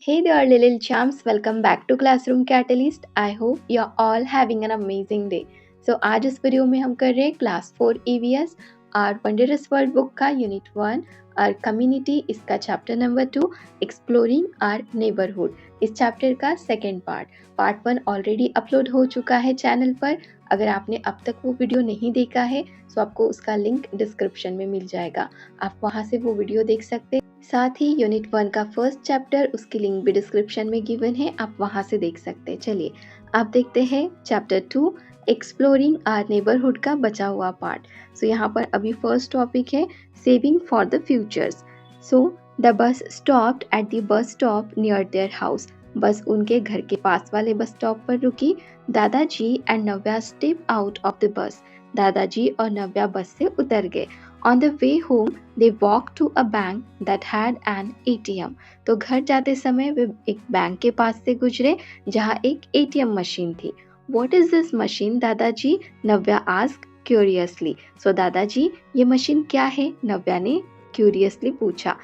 Hey there, little champs. Welcome back to Classroom Catalyst. I hope you're all having an amazing day. So आज इस video में हम कर रहे हैं क्लास 4 EVS और वंडरस वर्ल्ड बुक का यूनिट 1 और कम्युनिटी इसका chapter number 2 exploring are neighbourhood इस चैप्टर का सेकेंड पार्ट 1 ऑलरेडी अपलोड हो चुका है चैनल पर। अगर आपने अब तक वो वीडियो नहीं देखा है तो आपको उसका लिंक डिस्क्रिप्शन में मिल जाएगा, आप वहाँ से वो वीडियो देख सकते हैं। साथ ही यूनिट 1 का फर्स्ट चैप्टर उसकी लिंक भी डिस्क्रिप्शन में गिवन है, आप वहां से देख सकते हैं। चलिए आप देखते हैं चैप्टर 2 एक्सप्लोरिंग आर नेबरहुड का बचा हुआ पार्ट। सो यहाँ पर अभी फर्स्ट टॉपिक है saving for the futures. So the bus stopped at the bus stop near their house. बस उनके घर के पास वाले बस स्टॉप पर रुकी। दादाजी and Navya step out of the bus. दादाजी और नव्या बस से उतर गए। On the way home, they walked to a bank that had an ATM. तो घर जाते समय वे एक बैंक के पास से गुजरे जहाँ एक ATM मशीन थी। What is this machine, दादाजी? नव्या asked curiously. So दादाजी ये मशीन क्या है? नव्या ने curiously पूछा।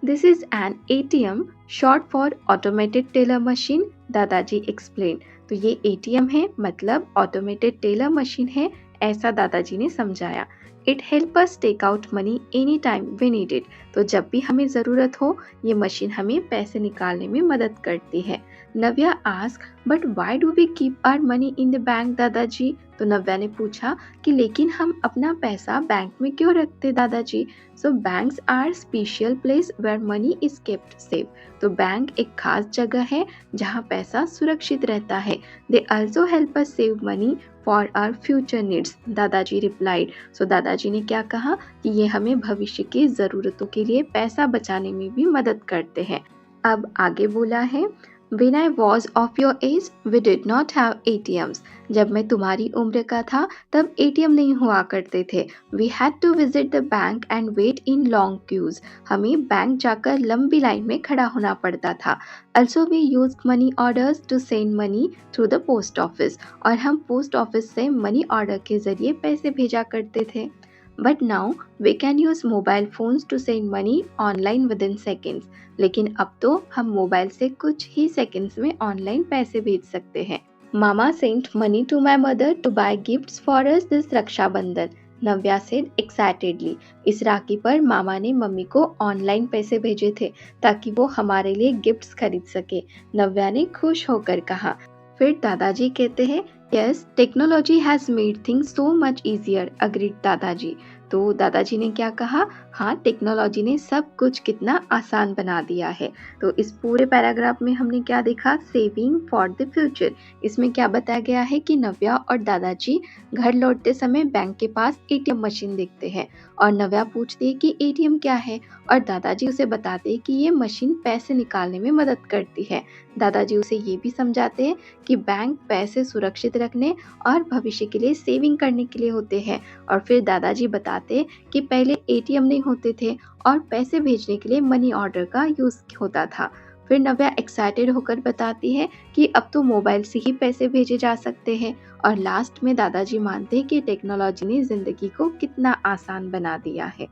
This is an ATM, short for automated teller machine. दादाजी explained. तो ये ATM है, मतलब automated teller machine है, ऐसा दादाजी ने समझाया। It help us take out money any time we need it. तो जब भी हमें ज़रूरत हो ये मशीन हमें पैसे निकालने में मदद करती है। Navya ask but why do we keep our money in the bank दादाजी? तो नव्या ने पूछा कि लेकिन हम अपना पैसा बैंक में क्यों रखते दादाजी? So banks are special place where money is kept safe. तो बैंक एक खास जगह है जहाँ पैसा सुरक्षित रहता है। They also help us save money for our future needs, दादाजी रिप्लाइड। सो दादाजी ने क्या कहा कि ये हमें भविष्य की ज़रूरतों के लिए पैसा बचाने में भी मदद करते हैं। अब आगे बोला है When I was of your age, we did not have ATMs. जब मैं तुम्हारी उम्र का था तब ATM नहीं हुआ करते थे। We had to visit the bank and wait in long queues. हमें बैंक जाकर लंबी लाइन में खड़ा होना पड़ता था। Also we used money orders to send money through the post office. और हम पोस्ट ऑफिस से मनी ऑर्डर के जरिए पैसे भेजा करते थे। But now we can use mobile phones to send money online within seconds. लेकिन अब तो हम मोबाइल से कुछ ही सेकंड्स में ऑनलाइन पैसे भेज सकते हैं। मामा sent money to my mother to buy gifts for us this Rakshabandhan, Navya said excitedly. इस राखी पर मामा ने मम्मी को ऑनलाइन पैसे भेजे थे ताकि वो हमारे लिए गिफ्ट्स खरीद सके, नव्या ने खुश होकर कहा। फिर दादाजी कहते हैं yes technology has made things so much easier, agreed दादाजी। तो दादाजी ने क्या कहा? हाँ, टेक्नोलॉजी ने सब कुछ कितना आसान बना दिया है। तो इस पूरे पैराग्राफ में हमने क्या देखा? Saving for the future. इसमें क्या बताया गया है कि नव्या और दादाजी घर लौटते समय बैंक के पास एटीएम मशीन देखते हैं और नव्या पूछती है कि एटीएम क्या है और दादाजी उसे बताते हैं कि ये मशीन पैसे निकालने में मदद करती है। दादाजी उसे ये भी समझाते हैं कि बैंक पैसे सुरक्षित रखने और भविष्य के लिए सेविंग करने के लिए होते हैं। और फिर दादाजी बताते कि पहले एटीएम नहीं होते थे और पैसे भेजने के लिए मनी ऑर्डर का यूज़ होता था। फिर नव्या एक्साइटेड होकर बताती है कि अब तो मोबाइल से ही पैसे भेजे जा सकते हैं। और लास्ट में दादाजी मानते हैं कि टेक्नोलॉजी ने ज़िंदगी को कितना आसान बना दिया है।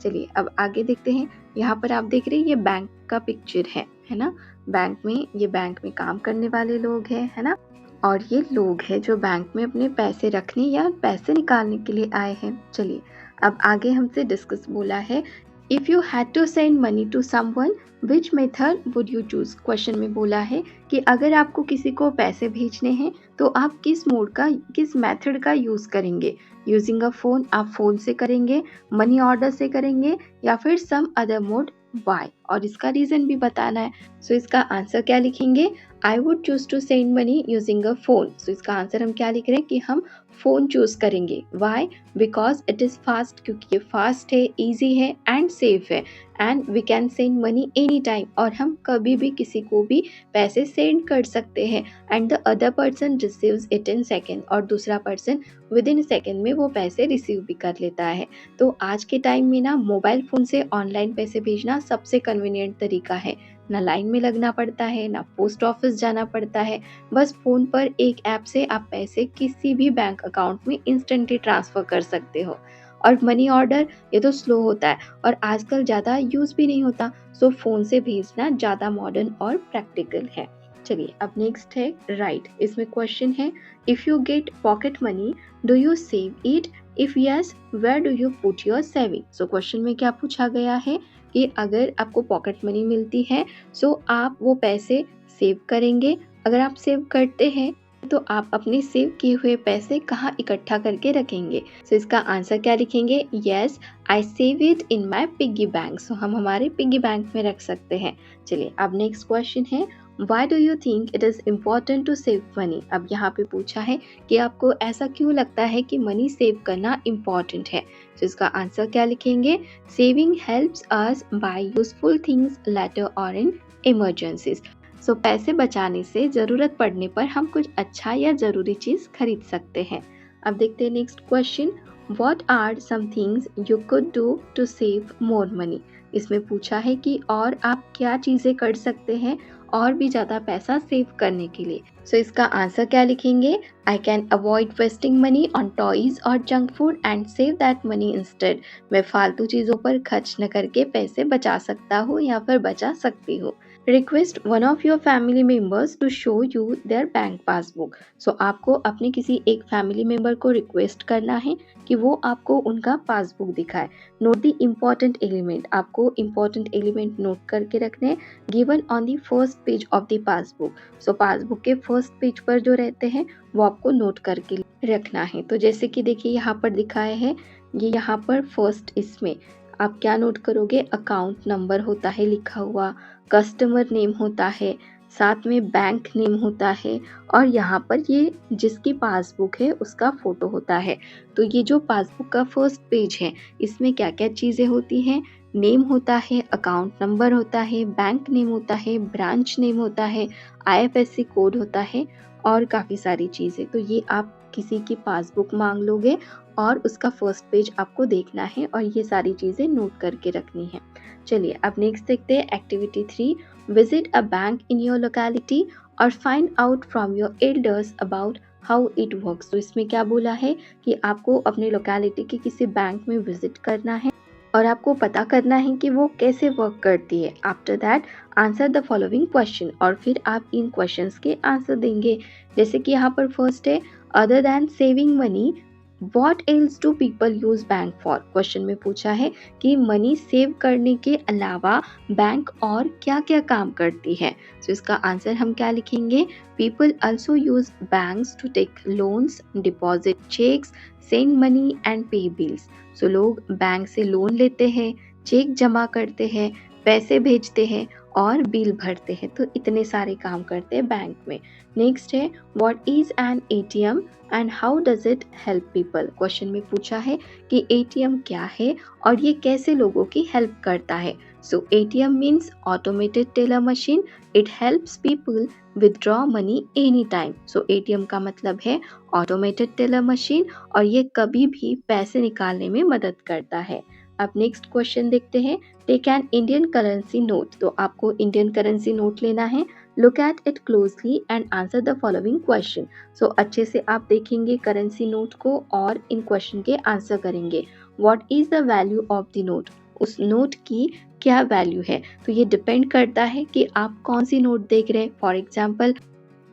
चलिए अब आगे देखते हैं। यहाँ पर आप देख रहे हैं ये बैंक का पिक्चर है ना। बैंक में काम करने वाले लोग हैं, है ना। और ये लोग हैं जो बैंक में अपने पैसे रखने या पैसे निकालने के लिए आए हैं। चलिए अब आगे हमसे डिस्कस बोला है if you had to send money to someone which method would you choose. Question में बोला है कि अगर आपको किसी को पैसे भेजने हैं तो आप किस मेथड का यूज़ करेंगे। यूजिंग अ फ़ोन, आप फ़ोन से करेंगे, मनी ऑर्डर से करेंगे या फिर सम अदर मोड, वाई, और इसका रीज़न भी बताना है। सो इसका आंसर क्या लिखेंगे? I would choose to send money using a phone. So इसका आंसर हम क्या लिख रहे हैं कि हम फ़ोन चूज़ करेंगे। Why? Because it is fast, क्योंकि ये फास्ट है, ईजी है एंड सेफ है। And we can send money any time, और हम कभी भी किसी को भी पैसे सेंड कर सकते हैं। And the other person receives it in second, और दूसरा पर्सन विद इन सेकेंड में वो पैसे रिसीव भी कर लेता है। तो आज के टाइम में ना मोबाइल फ़ोन से ऑनलाइन पैसे भेजना सबसे कन्वीनियंट तरीका है। ना लाइन में लगना पड़ता है, ना पोस्ट ऑफिस जाना पड़ता है। बस फ़ोन पर एक ऐप से आप पैसे किसी भी बैंक अकाउंट में इंस्टेंटली ट्रांसफ़र कर सकते हो। और मनी ऑर्डर ये तो स्लो होता है और आजकल ज़्यादा यूज़ भी नहीं होता, सो फ़ोन से भेजना ज़्यादा मॉडर्न और प्रैक्टिकल है। चलिए अब नेक्स्ट है राइट। इसमें क्वेश्चन है if you get pocket money do you save it, if yes where do you put your saving. So question में क्या पूछा गया है कि अगर आपको पॉकेट मनी मिलती है सो आप वो पैसे सेव करेंगे, अगर आप सेव करते हैं तो आप अपने सेव किए हुए पैसे कहाँ इकट्ठा करके रखेंगे। सो इसका आंसर क्या लिखेंगे, yes I save it in my piggy bank. So हम हमारे पिग्गी बैंक में रख सकते हैं। चलिए अब नेक्स्ट क्वेश्चन है why do you think it is important to save money. अब यहाँ पे पूछा है कि आपको ऐसा क्यों लगता है कि मनी सेव करना इम्पॉर्टेंट है। तो इसका आंसर क्या लिखेंगे, saving helps us bye useful things later और इन इमरजेंसीज। सो पैसे बचाने से ज़रूरत पड़ने पर हम कुछ अच्छा या ज़रूरी चीज़ खरीद सकते हैं। अब देखते हैं next question, what are some things you could do to save more money. इसमें पूछा है कि और आप क्या चीज़ें कर सकते हैं और भी ज़्यादा पैसा सेव करने के लिए। सो इसका आंसर क्या लिखेंगे, I can avoid wasting money on toys और junk food and save that money instead. मैं फालतू चीज़ों पर खर्च न करके पैसे बचा सकता हूँ या फिर बचा सकती हूँ। Request one of your family members to show you their bank passbook. So आपको अपने किसी एक फैमिली मेम्बर को रिक्वेस्ट करना है कि वो आपको उनका पासबुक दिखाए। नोट द इम्पॉर्टेंट एलिमेंट, आपको इम्पॉर्टेंट एलिमेंट नोट करके रखने given on the first page of the passbook. So passbook के फर्स्ट पेज पर जो रहते हैं वो आपको नोट करके रखना है। तो जैसे कि देखिए यहाँ पर दिखाया है, ये यहाँ पर फर्स्ट इसमें आप क्या नोट करोगे, अकाउंट नंबर होता है लिखा हुआ, कस्टमर नेम होता है, साथ में बैंक नेम होता है और यहाँ पर ये जिसकी पासबुक है उसका फ़ोटो होता है। तो ये जो पासबुक का फर्स्ट पेज है इसमें क्या क्या चीज़ें होती हैं, नेम होता है, अकाउंट नंबर होता है, बैंक नेम होता है, ब्रांच नेम होता है, आईएफएससी कोड होता है और काफ़ी सारी चीज़ें। तो ये आप किसी की पासबुक मांग लोगे और उसका फर्स्ट पेज आपको देखना है और ये सारी चीज़ें नोट करके रखनी है। चलिए अब नेक्स्ट देखते हैं activity 3, visit a bank in your locality और find out from your elders about how it works. तो इसमें क्या बोला है कि आपको अपने लोकेलिटी के किसी बैंक में विजिट करना है और आपको पता करना है कि वो कैसे वर्क करती है। After that answer the following question, और फिर आप इन क्वेश्चंस के आंसर देंगे। जैसे कि यहाँ पर फर्स्ट है other than saving money what else do people use bank for. Question में पूछा है कि मनी सेव करने के अलावा बैंक और क्या क्या काम करती है। तो इसका आंसर हम क्या लिखेंगे, people also use banks to take loans, deposit cheques, send money and pay bills. So लोग बैंक से लोन लेते हैं, चेक जमा करते हैं, पैसे भेजते हैं और बिल भरते हैं। तो इतने सारे काम करते हैं बैंक में। नेक्स्ट है what is an ATM and how does it help people. Question में पूछा है कि एटीएम क्या है और ये कैसे लोगों की हेल्प करता है। So ATM means automated teller machine, it helps people withdraw money any time. So ATM का मतलब है ऑटोमेटेड टेलर मशीन और ये कभी भी पैसे निकालने में मदद करता है। अब नेक्स्ट क्वेश्चन देखते हैं, take an Indian currency note. तो आपको इंडियन करेंसी नोट लेना है, look at it closely and answer the following question. So अच्छे से आप देखेंगे करेंसी नोट को और इन क्वेश्चन के आंसर करेंगे। What is the value of the note, उस नोट की क्या वैल्यू है। तो ये डिपेंड करता है कि आप कौन सी नोट देख रहे हैं। फॉर एग्जाम्पल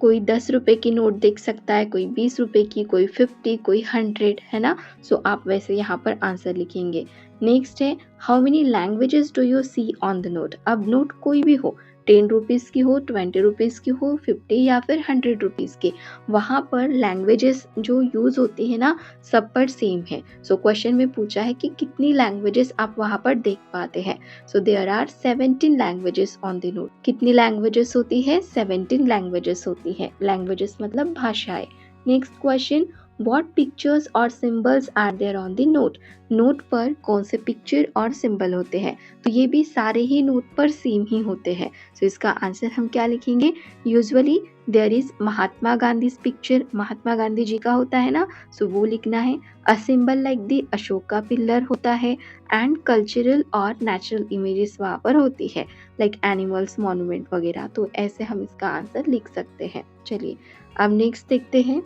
कोई 10 रुपए की नोट देख सकता है, कोई 20 रुपए की, कोई 50, कोई 100, है ना। सो आप वैसे यहाँ पर आंसर लिखेंगे। नेक्स्ट है how many languages do you see on the note. अब नोट कोई भी हो, 10 रुपीज़ की हो, 20 रुपीज़ की हो, 50 या फिर 100 रुपीज़ की, वहाँ पर लैंग्वेजेस जो यूज़ होती है ना सब पर सेम है। सो क्वेश्चन में पूछा है कि कितनी लैंग्वेजेस आप वहाँ पर देख पाते हैं। So there are 17 languages on the note. कितनी लैंग्वेजेस होती है, 17 लैंग्वेजेस होती है। लैंग्वेजेस मतलब भाषाएं। नेक्स्ट क्वेश्चन, व्हाट पिक्चर्स और symbols are there on the note. Note पर कौन से पिक्चर और सिंबल होते हैं। तो ये भी सारे ही नोट पर सेम ही होते हैं। सो इसका आंसर हम क्या लिखेंगे, usually there is Mahatma Gandhi picture, Mahatma Gandhi ji का होता है ना, सो वो लिखना है। A symbol like the Ashoka का पिल्लर होता है एंड कल्चरल और नेचुरल इमेजेस वहाँ पर होती है लाइक एनिमल्स, मॉन्यूमेंट वगैरह। तो ऐसे हम इसका आंसर लिख सकते हैं। चलिए अब नेक्स्ट देखते हैं,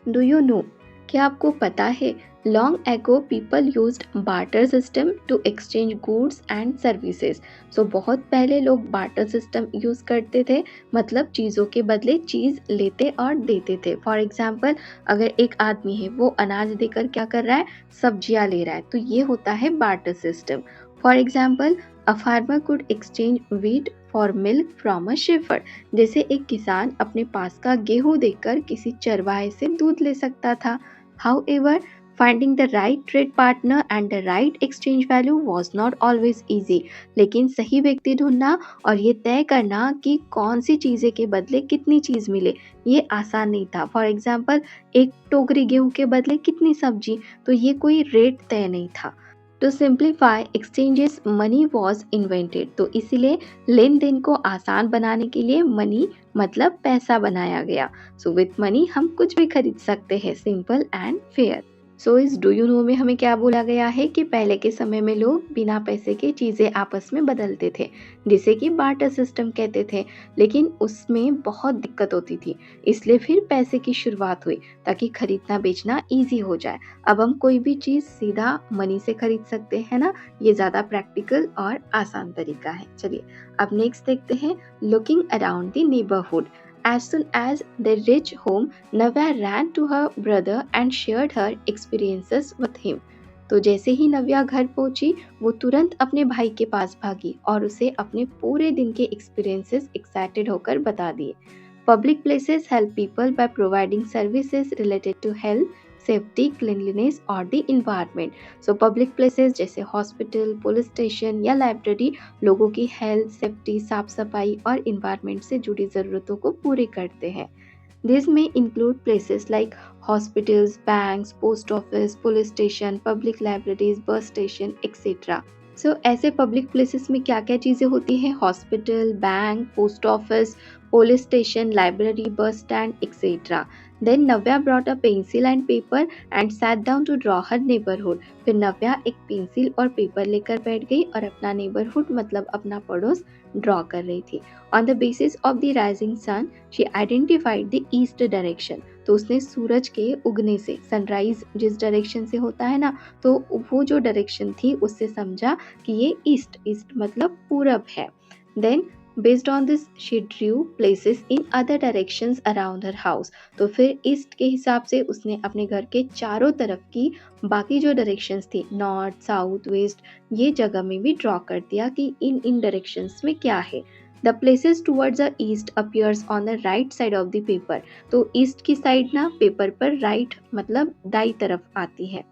डू यू नो, क्या आपको पता है Long ago people used barter system to exchange goods and services. So बहुत पहले लोग barter system यूज करते थे, मतलब चीज़ों के बदले चीज़ लेते और देते थे. फॉर एग्जाम्पल, अगर एक आदमी है वो अनाज देकर क्या कर रहा है, सब्जियां ले रहा है, तो ये होता है barter system. For example, a farmer could exchange wheat for milk from a shepherd. जैसे एक किसान अपने पास का गेहूं देकर किसी चरवाहे से दूध ले सकता था. However, finding the right trade partner and the right exchange value was not always easy. लेकिन सही व्यक्ति ढूंढना और ये तय करना कि कौन सी चीज़ें के बदले कितनी चीज़ मिले, ये आसान नहीं था. फॉर एग्जाम्पल, एक टोकरी गेहूं के बदले कितनी सब्जी, तो ये कोई रेट तय नहीं था. To simplify exchanges money was invented. तो इसीलिए लेन देन को आसान बनाने के लिए मनी मतलब पैसा बनाया गया. सो विथ मनी हम कुछ भी खरीद सकते हैं, सिंपल एंड फेयर. सो इस डू यू नो में हमें क्या बोला गया है कि पहले के समय में लोग बिना पैसे के चीज़ें आपस में बदलते थे, जिसे कि बार्टर सिस्टम कहते थे. लेकिन उसमें बहुत दिक्कत होती थी, इसलिए फिर पैसे की शुरुआत हुई ताकि खरीदना बेचना ईजी हो जाए. अब हम कोई भी चीज़ सीधा मनी से खरीद सकते हैं ना, ये ज़्यादा प्रैक्टिकल और आसान तरीका है. चलिए अब नेक्स्ट देखते हैं, looking around the neighbourhood. As soon as they reached home, Navya ran to her brother and shared her experiences with him. तो जैसे ही नव्या घर पहुंची, वो तुरंत अपने भाई के पास भागी और उसे अपने पूरे दिन के एक्सपीरियंसेस एक्साइटेड होकर बता दिए. Public places help people by providing services related to health, safety, cleanliness और the environment. So public places जैसे हॉस्पिटल, पुलिस स्टेशन या लाइब्रेरी लोगों की हेल्थ, सेफ्टी, साफ सफाई और इन्वायरमेंट से जुड़ी ज़रूरतों को पूरी करते हैं. This may include places like hospitals, banks, post office, police station, public libraries, bus station, etc. सो ऐसे पब्लिक प्लेसेस में क्या क्या चीज़ें होती हैं, hospital, bank, post office, police station, library, bus stand, etcetera. Then Navya brought a pencil and paper and sat down to draw her neighbourhood. फिर नव्या एक pencil और पेपर लेकर बैठ गई और अपना नेबरहुड मतलब अपना पड़ोस ड्रॉ कर रही थी. On the basis of the rising sun she identified the east direction. तो उसने सूरज के उगने से, सनराइज जिस डायरेक्शन से होता है ना, तो वो जो डायरेक्शन थी उससे समझा कि ये ईस्ट मतलब पूरब है. Then based on this she drew places in other directions around her house. तो फिर ईस्ट के हिसाब से उसने अपने घर के चारों तरफ की बाकी जो डायरेक्शंस थी, नॉर्थ, साउथ, वेस्ट, ये जगह में भी ड्रॉ कर दिया कि इन डायरेक्शंस में क्या है. The places towards the east appears on the right side of the paper. तो ईस्ट की साइड ना पेपर पर राइट मतलब दाई तरफ आती है.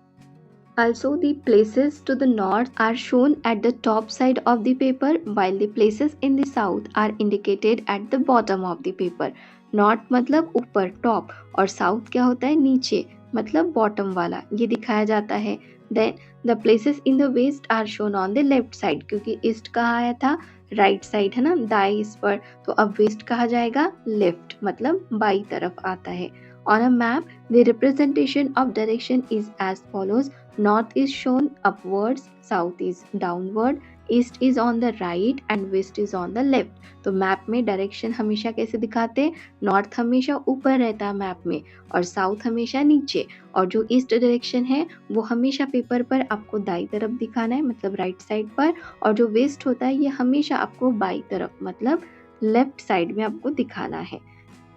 Also, the places to the north are shown at the top side of the paper, while the places in the south are indicated at the bottom of the paper. North मतलब ऊपर top और south क्या होता है, नीचे मतलब bottom वाला, ये दिखाया जाता है. Then the places in the west are shown on the left side, क्योंकि east कहा आया था, राइट साइड है ना, दाएं इस पर, तो अब वेस्ट कहा जाएगा लेफ्ट मतलब बाई तरफ आता है. On a map, the representation of direction is as follows. North is shown upwards, south is downward, east is on the right and west is on the left. तो map में direction हमेशा कैसे दिखाते हैं, north हमेशा ऊपर रहता है मैप में और साउथ हमेशा नीचे, और जो ईस्ट डायरेक्शन है वो हमेशा पेपर पर आपको दाई तरफ दिखाना है मतलब राइट साइड पर, और जो वेस्ट होता है ये हमेशा आपको बाई तरफ मतलब लेफ्ट साइड में आपको दिखाना है.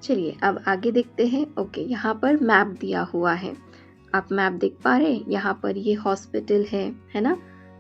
चलिए अब आगे देखते हैं. ओके, यहाँ पर मैप दिया हुआ है, आप मैप देख पा रहे हैं. यहाँ पर ये हॉस्पिटल है ना,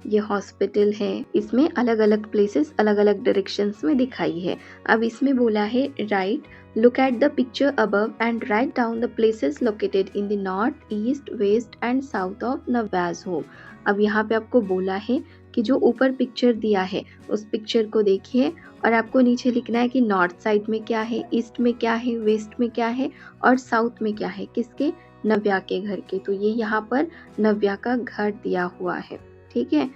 ये हॉस्पिटल है, इसमें अलग अलग प्लेसेस अलग अलग डायरेक्शंस में दिखाई है. अब इसमें बोला है right, look at the picture above and write down the places located in the north, east, west and south of Navya's home. अब यहाँ पे आपको बोला है कि जो ऊपर पिक्चर दिया है उस पिक्चर को देखिए और आपको नीचे लिखना है कि नॉर्थ साइड में क्या है, ईस्ट में क्या है, वेस्ट में क्या है और साउथ में क्या है, किसके, नव्या के घर के. तो ये यहाँ पर नव्या का घर दिया हुआ है, ठीक है.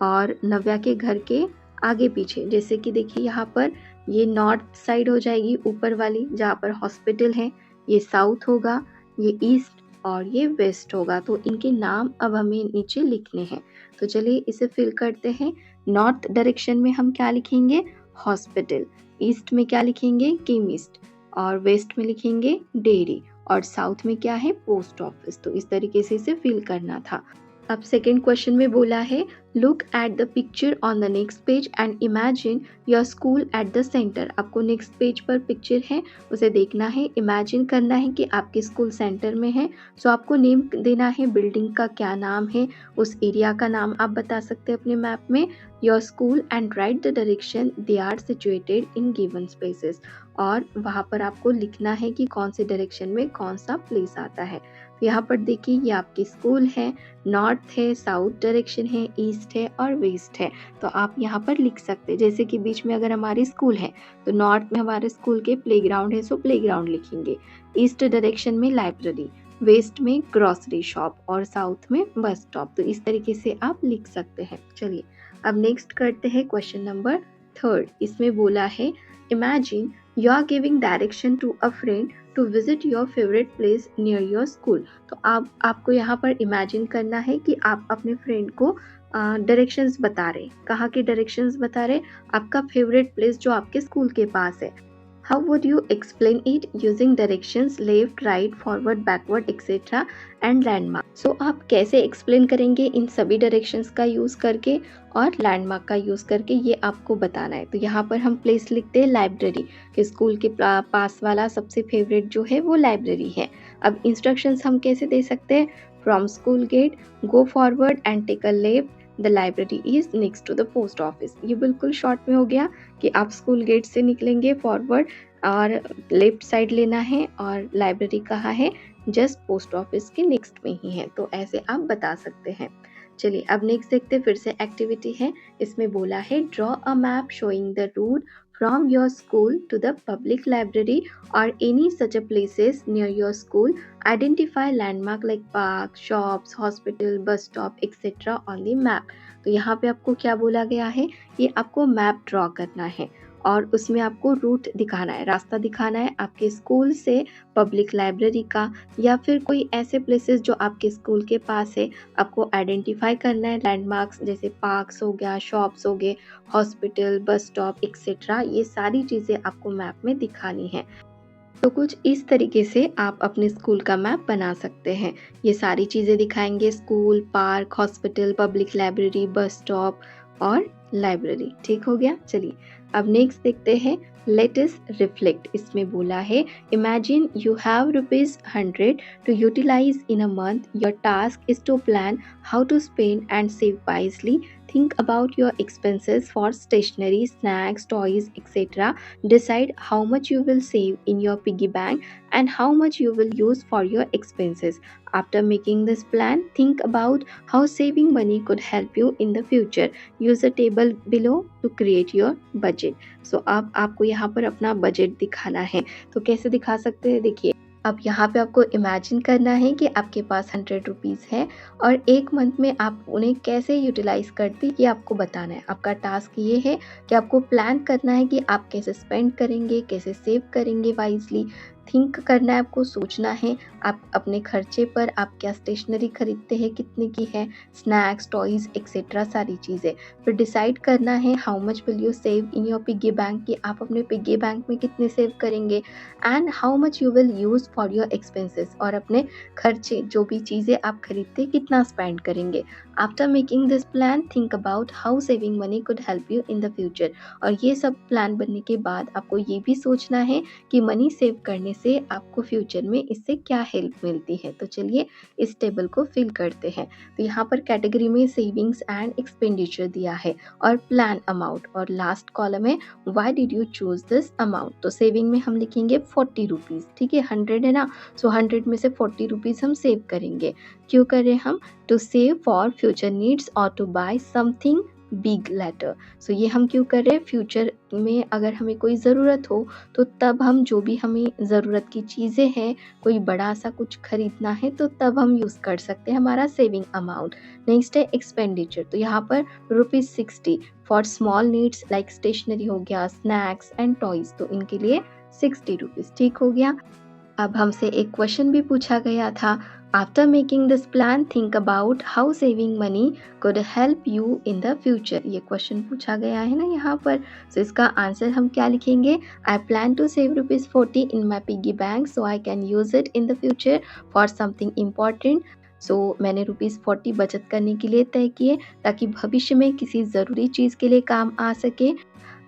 और नव्या के घर के आगे पीछे, जैसे कि देखिए यहाँ पर ये नॉर्थ साइड हो जाएगी ऊपर वाली जहाँ पर हॉस्पिटल है, ये साउथ होगा, ये ईस्ट और ये वेस्ट होगा. तो इनके नाम अब हमें नीचे लिखने हैं. तो चलिए इसे फिल करते हैं. नॉर्थ डायरेक्शन में हम क्या लिखेंगे, हॉस्पिटल. ईस्ट में क्या लिखेंगे, केमिस्ट. और वेस्ट में लिखेंगे डेयरी. और साउथ में क्या है, पोस्ट ऑफिस। तो इस तरीके से इसे फिल करना था। अब सेकेंड क्वेश्चन में बोला है look at the picture on the next page and imagine your school at the centre. आपको नेक्स्ट पेज पर पिक्चर है, उसे देखना है, इमेजिन करना है कि आपके स्कूल सेंटर में है। सो आपको नेम देना है, बिल्डिंग का क्या नाम है, उस एरिया का नाम आप बता सकते हैं अपने मैप में, your school and write the direction they are situated in given spaces. और वहाँ पर आपको लिखना है कि कौन से डायरेक्शन में कौन सा प्लेस आता है। तो यहाँ पर देखिए ये आपकी स्कूल है, नॉर्थ है, साउथ डायरेक्शन है, ईस्ट है और वेस्ट है। तो आप यहाँ पर लिख सकते हैं, जैसे कि बीच में अगर हमारी स्कूल है तो नॉर्थ में हमारे स्कूल के प्लेग्राउंड है, सो प्लेग्राउंड लिखेंगे, ईस्ट डायरेक्शन में लाइब्रेरी, वेस्ट में ग्रोसरी शॉप और साउथ में बस स्टॉप। तो इस तरीके से आप लिख सकते हैं। चलिए अब नेक्स्ट करते हैं क्वेश्चन नंबर 3। इसमें बोला है imagine you are giving direction to a friend to visit your favourite place near your school. तो आपको यहाँ पर इमेजिन करना है कि आप अपने फ्रेंड को डायरेक्शंस बता रहे, कहाँ के डायरेक्शंस बता रहे, आपका फेवरेट प्लेस जो आपके स्कूल के पास है। How would you explain it using directions left, right, forward, backward, etc. and landmark? So आप कैसे एक्सप्लेन करेंगे इन सभी डायरेक्शंस का यूज़ करके और लैंडमार्क का यूज़ करके, ये आपको बताना है। तो यहाँ पर हम प्लेस लिखते हैं लाइब्रेरी, कि स्कूल के पास वाला सबसे फेवरेट जो है वो लाइब्रेरी है। अब इंस्ट्रक्शंस हम कैसे दे सकते हैं, from school gate go forward and take a left, the library is next to the post office. ये बिल्कुल शॉर्ट में हो गया कि आप स्कूल गेट से निकलेंगे फॉरवर्ड और लेफ्ट साइड लेना है, और लाइब्रेरी कहाँ है, जस्ट पोस्ट ऑफिस के नेक्स्ट में ही है। तो ऐसे आप बता सकते हैं। चलिए अब नेक्स्ट देखते हैं, फिर से एक्टिविटी है। इसमें बोला है draw a map showing the route from your school to the public library or any such a places near your school. Identify landmark like park, shops, hospital, bus stop, etc. on the map. तो यहाँ पे आपको क्या बोला गया है, ये आपको मैप ड्रॉ करना है और उसमें आपको रूट दिखाना है, रास्ता दिखाना है आपके स्कूल से पब्लिक लाइब्रेरी का, या फिर कोई ऐसे प्लेसेस जो आपके स्कूल के पास है आपको आइडेंटिफाई करना है। लैंडमार्क्स जैसे पार्क्स हो गया, शॉप्स हो गए, हॉस्पिटल, बस स्टॉप एक्सेट्रा, ये सारी चीज़ें आपको मैप में दिखानी है। तो कुछ इस तरीके से आप अपने स्कूल का मैप बना सकते हैं। ये सारी चीज़ें दिखाएंगे, school, park, hospital, public library, bus stop और लाइब्रेरी। ठीक हो गया। चलिए अब नेक्स्ट देखते हैं, लेट अस रिफ्लेक्ट। इसमें बोला है imagine you have ₹100 to utilise in a month, your task is to plan how to spend and save wisely, think about your expenses for stationery, snacks, toys, etc. Decide how much you will save in your piggy bank and how much you will use for your expenses. After making this plan, think about how saving money could help you in the future. Use the table below to create your budget. So अब आपको यहाँ पर अपना budget दिखाना है। तो कैसे दिखा सकते हैं, देखिए अब यहाँ पे आपको इमेजिन करना है कि आपके पास ₹100 है और एक मंथ में आप उन्हें कैसे यूटिलाइज करते, ये आपको बताना है। आपका टास्क ये है कि आपको प्लान करना है कि आप कैसे स्पेंड करेंगे, कैसे सेव करेंगे वाइजली। थिंक करना है, आपको सोचना है आप अपने खर्चे पर आप क्या स्टेशनरी खरीदते हैं, कितने की है, स्नैक्स, टॉयज़ एक्सेट्रा सारी चीज़ें। फिर डिसाइड करना है how much will you save in your piggy bank, कि आप अपने पिग्गी बैंक में कितने सेव करेंगे, and how much you will use for your expenses, और अपने खर्चे जो भी चीज़ें आप खरीदते कितना स्पेंड करेंगे। After making this plan, think about how saving money could help you in the future. और ये सब प्लान बनने के बाद आपको ये भी सोचना है कि मनी सेव करने से आपको फ्यूचर में इससे क्या हेल्प मिलती है। तो चलिए इस टेबल को फिल करते हैं। तो यहाँ पर कैटेगरी में सेविंग्स एंड एक्सपेंडिचर दिया है और प्लान अमाउंट, और लास्ट कॉलम है why did you choose this amount. तो सेविंग में हम लिखेंगे ₹40, ठीक है, 100 है ना, सो 100 में से ₹40 हम सेव करेंगे। क्यों करें हम, to save for future needs और to buy something big later. So ये हम क्यों कर रहे हैं, फ्यूचर में अगर हमें कोई ज़रूरत हो तो तब हम जो भी हमें ज़रूरत की चीज़ें हैं, कोई बड़ा सा कुछ खरीदना है तो तब हम यूज़ कर सकते हैं हमारा सेविंग अमाउंट। नेक्स्ट है एक्सपेंडिचर, तो यहाँ पर ₹60 for small needs like stationery हो गया, स्नैक्स एंड टॉयज़, तो इनके लिए ₹60, ठीक हो गया। अब हमसे एक क्वेश्चन भी पूछा गया था, After making this plan, think about how saving money could help you in the future. ये क्वेश्चन पूछा गया है ना यहाँ पर, तो इसका आंसर हम क्या लिखेंगे? I plan to save ₹40 in my piggy bank so I can use it in the future for something important. सो मैंने ₹40 बचत करने के लिए तय किए ताकि भविष्य में किसी ज़रूरी चीज़ के लिए काम आ सके।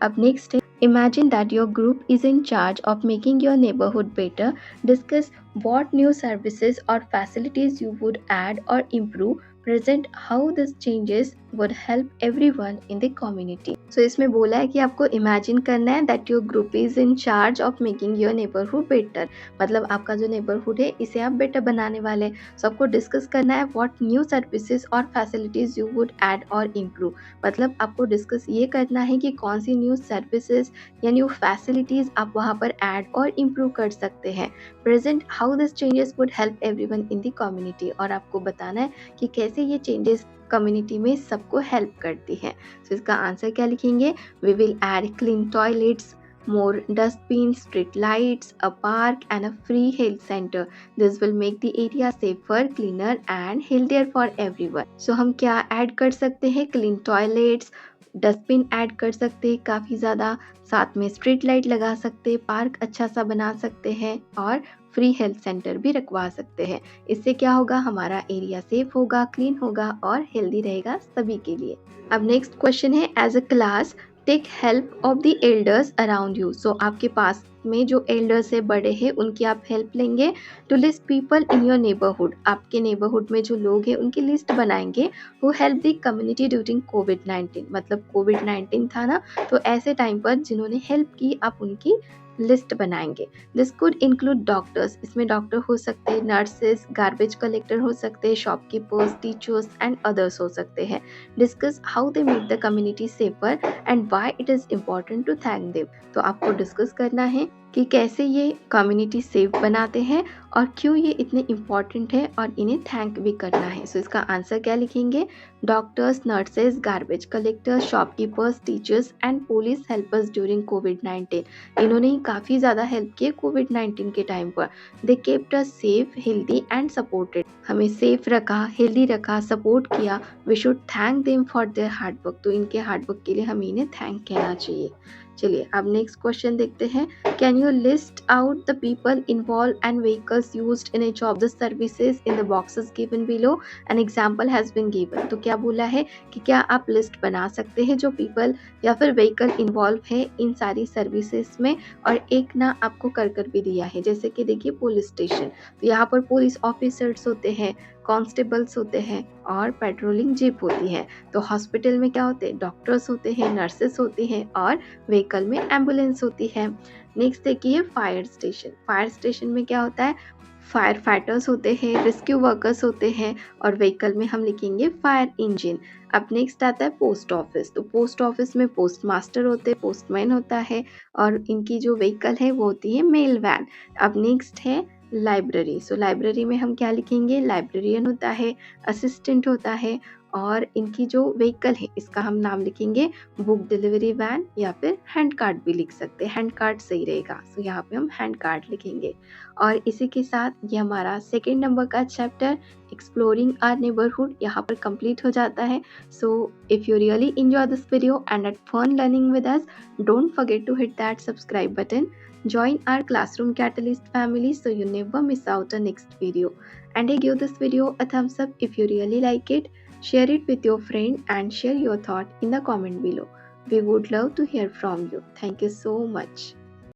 अब नेक्स्ट है, imagine that your group is in charge of making your neighborhood better. Discuss what new services or facilities you would add or improve. Present how these changes would help everyone in the community. So इसमें बोला है कि आपको imagine करना है that your group is in charge of making your neighborhood better. मतलब आपका जो neighborhood है इसे आप better बनाने वाले हैं. So आपको discuss करना है what new services or facilities you would add or improve. मतलब आपको डिस्कस ये करना है कि कौन सी न्यू सर्विसेज या न्यू फैसिलिटीज़ आप वहाँ पर ऐड और इम्प्रूव कर सकते हैं। Present how this changes would help everyone in the community, और आपको बताना है कि कैसे ये चेंजेस कम्युनिटी में सबको हेल्प करती है। तो इसका आंसर क्या लिखेंगे? We will add clean toilets, more dustbins, street lights, a park and a free health center. This will make the area safer, cleaner and healthier for everyone. So हम क्या ऐड कर सकते हैं? क्लीन टॉयलेट्स, डस्टबिन ऐड कर सकते हैं काफ़ी ज़्यादा, साथ में स्ट्रीट लाइट लगा सकते हैं, पार्क अच्छा सा बना सकते हैं और फ्री हेल्थ सेंटर भी रखवा सकते हैं। इससे क्या होगा? हमारा एरिया सेफ होगा, क्लीन होगा और हेल्दी रहेगा सभी के लिए। अब नेक्स्ट क्वेश्चन है, as a class take help of the elders around you. So आपके पास में जो एल्डर्स है, बड़े हैं, उनकी आप हेल्प लेंगे to list people in your neighbourhood. आपके नेबरहुड में जो लोग हैं उनकी लिस्ट बनाएंगे who help the community during कोविड-19। मतलब कोविड-19 था ना, तो ऐसे टाइम पर जिन्होंने हेल्प की आप उनकी लिस्ट बनाएंगे। दिस कुड इंक्लूड डॉक्टर्स, इसमें डॉक्टर हो सकते हैं, नर्सेज, गार्बेज कलेक्टर हो सकते हैं, शॉपकीपर्स, टीचर्स एंड अदर्स हो सकते हैं। Discuss how they make the community safer and why it is important to thank them. तो आपको डिस्कस करना है कि कैसे ये कम्युनिटी सेफ बनाते हैं और क्यों ये इतने इम्पॉर्टेंट है और इन्हें थैंक भी करना है। सो इसका आंसर क्या लिखेंगे? Doctors, nurses, garbage collectors, shopkeepers, teachers and police helpers during कोविड-19। इन्होंने ही काफ़ी ज़्यादा हेल्प की कोविड-19 के टाइम पर। They kept us safe, healthy and supported. हमें सेफ रखा, हेल्दी रखा, सपोर्ट किया। We should thank them for their hard work. तो इनके हार्ड वर्क के लिए हमें इन्हें थैंक कहना चाहिए। चलिए अब नेक्स्ट क्वेश्चन देखते हैं। Can you list out the people involve and vehicles used in each of the services in the boxes given below? An example has been given. तो क्या बोला है कि क्या आप लिस्ट बना सकते हैं जो पीपल या फिर व्हीकल इन्वॉल्व है इन सारी सर्विसेज में, और एक ना आपको कर भी दिया है। जैसे कि देखिए पुलिस स्टेशन, तो यहाँ पर पुलिस ऑफिसर्स होते हैं, कॉन्स्टेबल्स होते हैं और पेट्रोलिंग जीप होती है। तो हॉस्पिटल में क्या होते हैं? डॉक्टर्स होते हैं, नर्सेस होती हैं और व्हीकल में एम्बुलेंस होती है। नेक्स्ट देखिए फायर स्टेशन। फायर स्टेशन में क्या होता है? फायर फाइटर्स होते हैं, रेस्क्यू वर्कर्स होते हैं और व्हीकल में हम लिखेंगे फायर इंजन। अब नेक्स्ट आता है पोस्ट ऑफिस। तो पोस्ट ऑफिस में पोस्ट मास्टर होते हैं, पोस्टमैन होता है और इनकी जो व्हीकल है वो होती है मेल वैन। अब नेक्स्ट है लाइब्रेरी। सो लाइब्रेरी में हम क्या लिखेंगे? लाइब्रेरियन होता है, असिस्टेंट होता है और इनकी जो व्हीकल है इसका हम नाम लिखेंगे बुक डिलीवरी वैन या फिर हैंड कार्ड भी लिख सकते हैं। हैंड कार्ड सही रहेगा, सो यहाँ पे हम हैंड कार्ड लिखेंगे। और इसी के साथ ये हमारा सेकेंड नंबर का चैप्टर एक्सप्लोरिंग आवर नेबरहुड यहाँ पर कंप्लीट हो जाता है। So if you really enjoy this video and had fun learning with us, don't forget to hit that subscribe button. Join our Classroom Catalyst family so you never miss out on next video. And give this video a thumbs up if you really like it. Share it with your friend and share your thought in the comment below. We would love to hear from you. Thank you so much.